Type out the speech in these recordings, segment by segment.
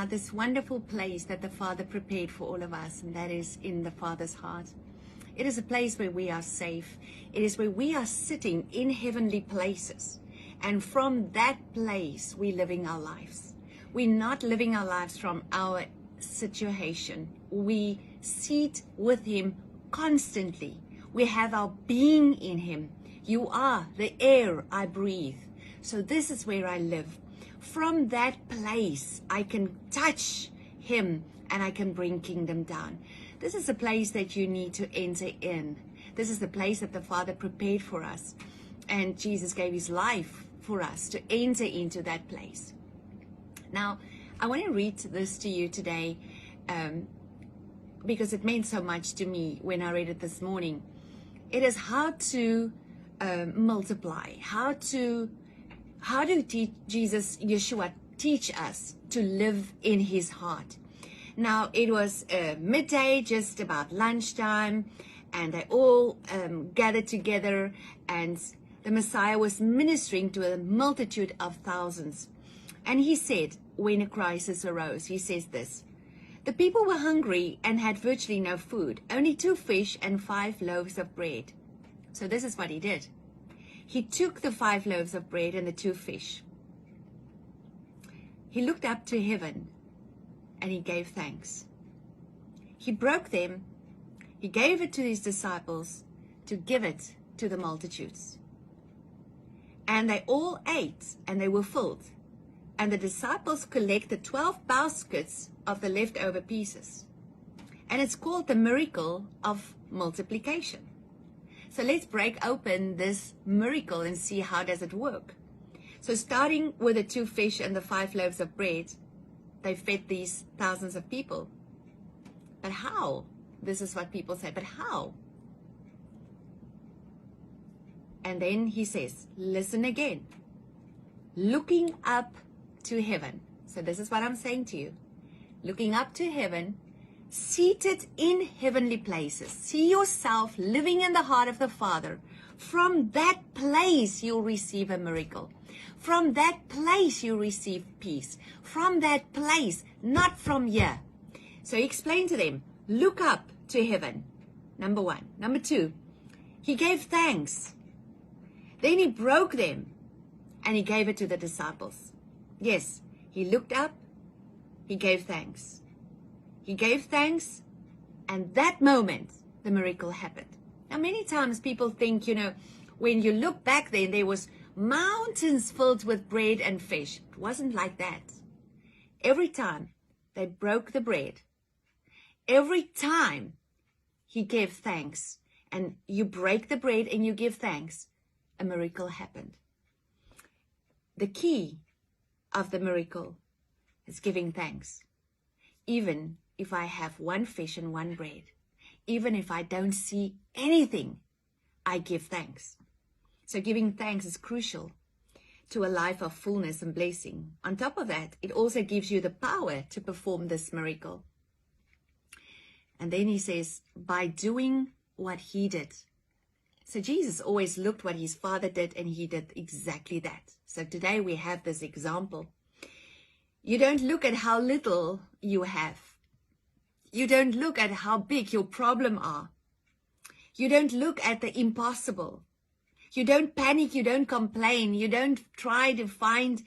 about this wonderful place that the Father prepared for all of us, and that is in the Father's heart. It is a place where we are safe. It is where we are sitting in heavenly places. And from that place, we're living our lives. We're not living our lives from our situation. We sit with Him constantly. We have our being in Him. You are the air I breathe. So this is where I live. From that place, I can touch Him and I can bring kingdom down. This is a place that you need to enter in. This is the place that the Father prepared for us. And Jesus gave His life for us to enter into that place. Now, I want to read this to you today because it meant so much to me when I read it this morning. It is how to multiply, how do Yeshua teach us to live in His heart. Now, it was midday, just about lunchtime, and they all gathered together, and the Messiah was ministering to a multitude of thousands. And He said, when a crisis arose, He says this: the people were hungry and had virtually no food, only 2 fish and 5 loaves of bread. So this is what He did. He took the 5 loaves of bread and the 2 fish. He looked up to heaven and He gave thanks. He broke them. He gave it to His disciples to give it to the multitudes. And they all ate and they were filled. And the disciples collected 12 baskets of the leftover pieces. And it's called the miracle of multiplication. So let's break open this miracle and see how does it work. So starting with the 2 fish and the 5 loaves of bread, they fed these thousands of people. But how? This is what people say, but how? And then He says, listen again. Looking up to heaven. So this is what I'm saying to you. Looking up to heaven, seated in heavenly places. See yourself living in the heart of the Father. From that place, you'll receive a miracle. From that place, you receive peace. From that place, not from here. So He explained to them, look up to heaven. Number 1. Number 2, He gave thanks. Then He broke them and He gave it to the disciples. Yes, He looked up, He gave thanks. He gave thanks, and that moment, the miracle happened. Now, many times people think, when you look back then, there was mountains filled with bread and fish. It wasn't like that. Every time they broke the bread, every time He gave thanks, and you break the bread and you give thanks, a miracle happened. The key of the miracle is giving thanks. Even if I have 1 fish and 1 bread, even if I don't see anything, I give thanks. So giving thanks is crucial to a life of fullness and blessing. On top of that, it also gives you the power to perform this miracle. And then He says, by doing what He did. So Jesus always looked what His Father did, and He did exactly that. So today we have this example. You don't look at how little you have. You don't look at how big your problem are. You don't look at the impossible. You don't panic. You don't complain. You don't try to find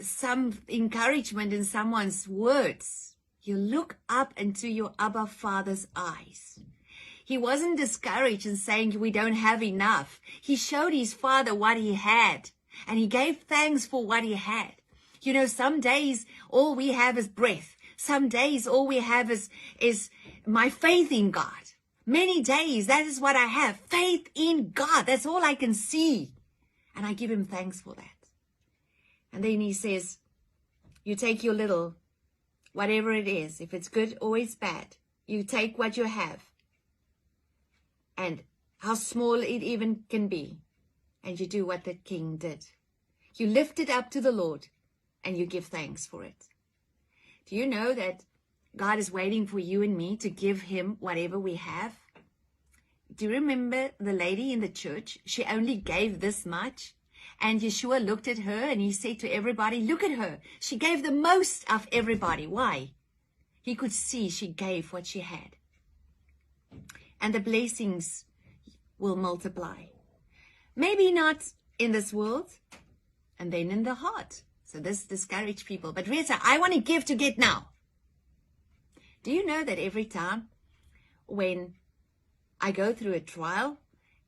some encouragement in someone's words. You look up into your Abba Father's eyes. He wasn't discouraged and saying we don't have enough. He showed His Father what He had, and He gave thanks for what He had. Some days all we have is breath. Some days all we have is my faith in God. Many days, that is what I have. Faith in God. That's all I can see. And I give Him thanks for that. And then He says, you take your little, whatever it is, if it's good or it's bad, you take what you have. And how small it even can be. And you do what the King did. You lift it up to the Lord. And you give thanks for it. Do you know that God is waiting for you and me to give Him whatever we have? Do you remember the lady in the church? She only gave this much, And Yeshua looked at her and he said to everybody, look at her. She gave the most of everybody. Why? He could see she gave what she had. And the blessings will multiply. Maybe not in this world, and then in the heart. So this discouraged people. But Retah, I want to give to get now. Do you know that every time when I go through a trial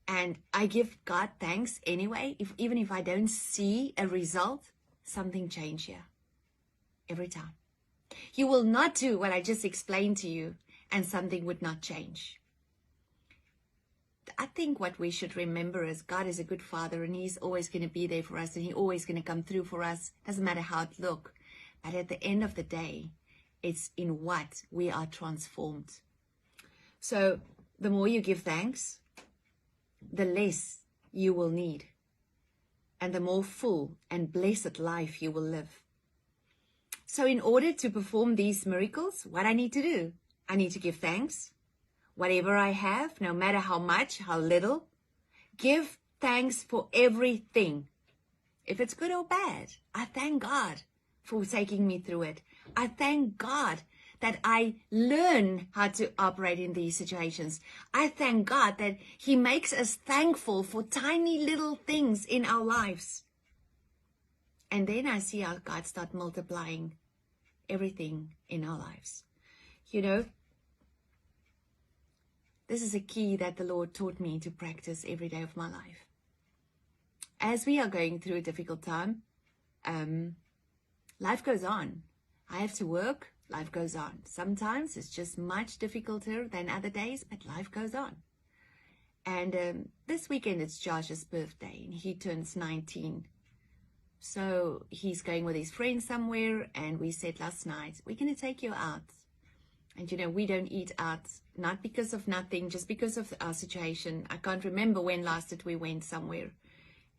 and I give God thanks anyway, even if I don't see a result, something changes here. Every time. You will not do what I just explained to you and something would not change. I think what we should remember is God is a good Father and He's always going to be there for us and He's always going to come through for us. Doesn't matter how it looks. But at the end of the day, it's in what we are transformed. So the more you give thanks, the less you will need. And the more full and blessed life you will live. So in order to perform these miracles, what I need to do? I need to give thanks. Whatever I have, no matter how much, how little, give thanks for everything. If it's good or bad, I thank God for taking me through it. I thank God that I learn how to operate in these situations. I thank God that He makes us thankful for tiny little things in our lives. And then I see how God starts multiplying everything in our lives. You know, this is a key that the Lord taught me to practice every day of my life. As we are going through a difficult time, life goes on. I have to work, life goes on. Sometimes it's just much difficulter than other days, but life goes on. And this weekend it's Josh's birthday and he turns 19. So he's going with his friends somewhere and we said last night, we're going to take you out. And, you know, we don't eat out, not because of nothing, just because of our situation. I can't remember when last we went somewhere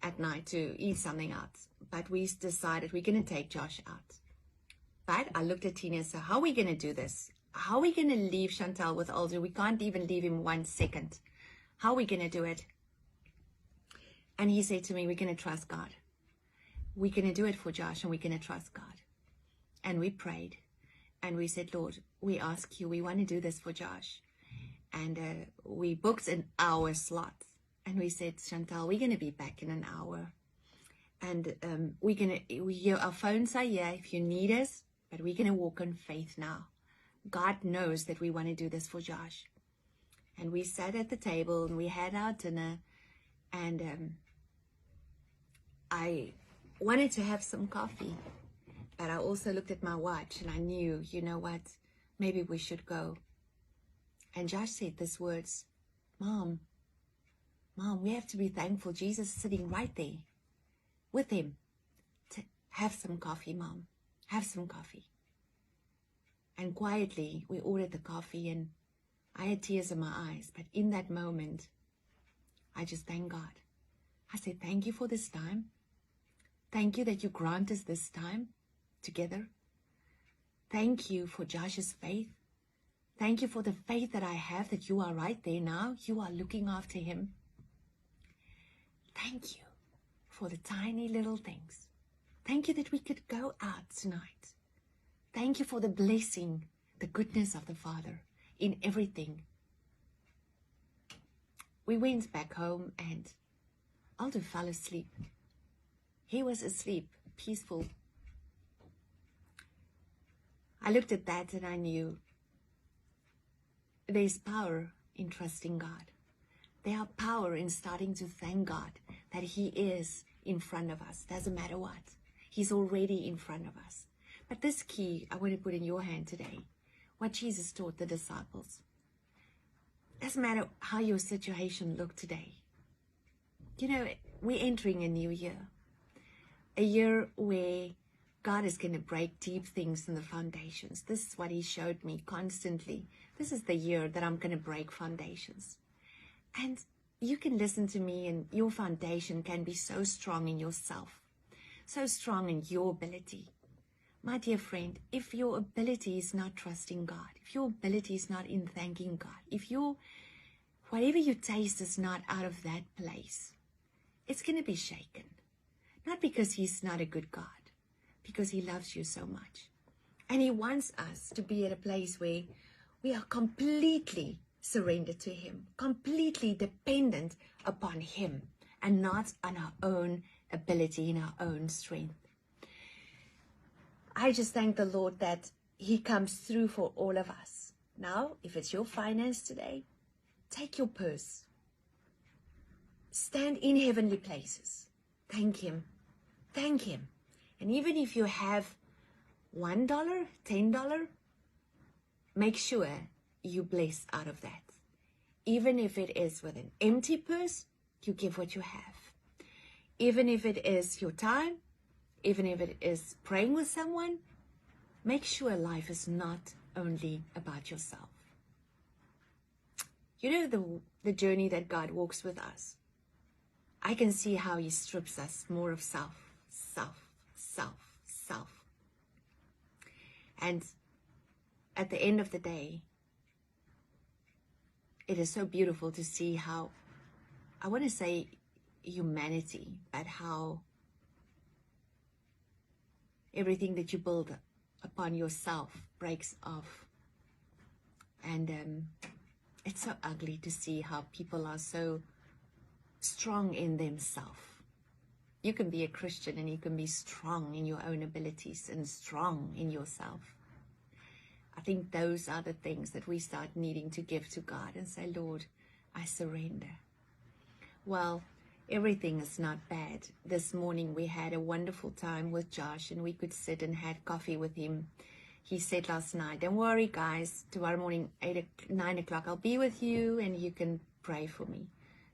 at night to eat something out. But we decided we're going to take Josh out. But I looked at Tina, so how are we going to do this? How are we going to leave Chantal with Aldo? We can't even leave him 1 second. How are we going to do it? And he said to me, we're going to trust God. We're going to do it for Josh and we're going to trust God. And we prayed. And we said, Lord, we ask you, we want to do this for Josh. And we booked an hour slot. And we said, Chantal, we're going to be back in an hour. And our phones are here if you need us. But we're going to walk on faith now. God knows that we want to do this for Josh. And we sat at the table and we had our dinner. And I wanted to have some coffee. But I also looked at my watch and I knew, you know what, maybe we should go. And Josh said these words, Mom, we have to be thankful Jesus is sitting right there with him. Have some coffee, Mom, have some coffee. And quietly we ordered the coffee and I had tears in my eyes. But in that moment, I just thanked God. I said, thank you for this time. Thank you that you grant us this time together. Thank you for Josh's faith. Thank you for the faith that I have that you are right there now. You are looking after him. Thank you for the tiny little things. Thank you that we could go out tonight. Thank you for the blessing, the goodness of the Father in everything. We went back home and Aldo fell asleep. He was asleep, peaceful. I looked at that and I knew there's power in trusting God. There's power in starting to thank God that He is in front of us. Doesn't matter what. He's already in front of us. But this key I want to put in your hand today. What Jesus taught the disciples. Doesn't matter how your situation looked today. You know, we're entering a new year. A year where God is going to break deep things in the foundations. This is what He showed me constantly. This is the year that I'm going to break foundations. And you can listen to me and your foundation can be so strong in yourself. So strong in your ability. My dear friend, if your ability is not trusting God, if your ability is not in thanking God, if whatever you taste is not out of that place, it's going to be shaken. Not because he's not a good God, because he loves you so much. And he wants us to be at a place where we are completely surrendered to him, completely dependent upon him, and not on our own ability and our own strength. I just thank the Lord that he comes through for all of us. Now, if it's your finance today, take your purse. Stand in heavenly places. Thank him. Thank him. And even if you have $1, $10, make sure you bless out of that. Even if it is with an empty purse, you give what you have. Even if it is your time, even if it is praying with someone, make sure life is not only about yourself. You know, the journey that God walks with us, I can see how he strips us more of self. And at the end of the day, it is so beautiful to see how, I want to say humanity, but how everything that you build upon yourself breaks off. And it's so ugly to see how people are so strong in themselves. You can be a Christian and you can be strong in your own abilities and strong in yourself. I think those are the things that we start needing to give to God and say, Lord, I surrender. Well, everything is not bad. This morning we had a wonderful time with Josh and we could sit and had coffee with him. He said last night, don't worry guys, tomorrow morning 9 o'clock I'll be with you and you can pray for me.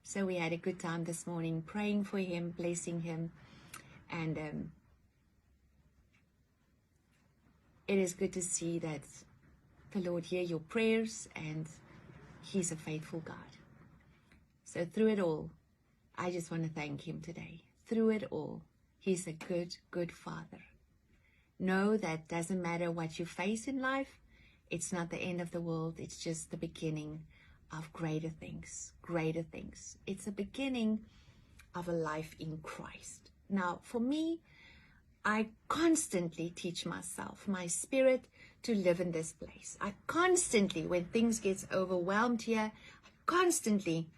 So we had a good time this morning praying for him, blessing him. And it is good to see that the Lord hear your prayers and he's a faithful God. So through it all, I just want to thank him today. Through it all, he's a good, good Father. Know that doesn't matter what you face in life, it's not the end of the world, it's just the beginning of greater things, greater things. It's a beginning of a life in Christ. Now, for me, I constantly teach myself, my spirit, to live in this place. I constantly, when things get overwhelmed here, I constantly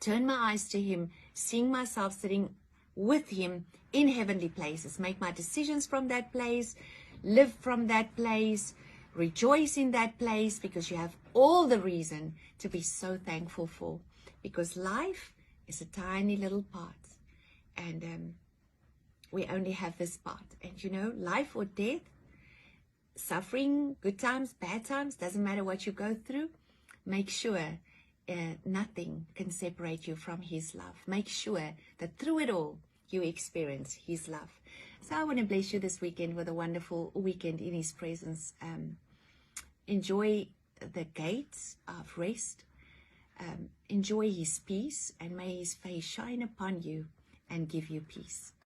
turn my eyes to him, seeing myself sitting with him in heavenly places, make my decisions from that place, live from that place, rejoice in that place, because you have all the reason to be so thankful for, because life is a tiny little part, and we only have this part. And you know, life or death, suffering, good times, bad times, doesn't matter what you go through, make sure nothing can separate you from his love. Make sure that through it all you experience his love. So I want to bless you this weekend with a wonderful weekend in his presence. Enjoy the gates of rest. Enjoy his peace, and may his face shine upon you and give you peace.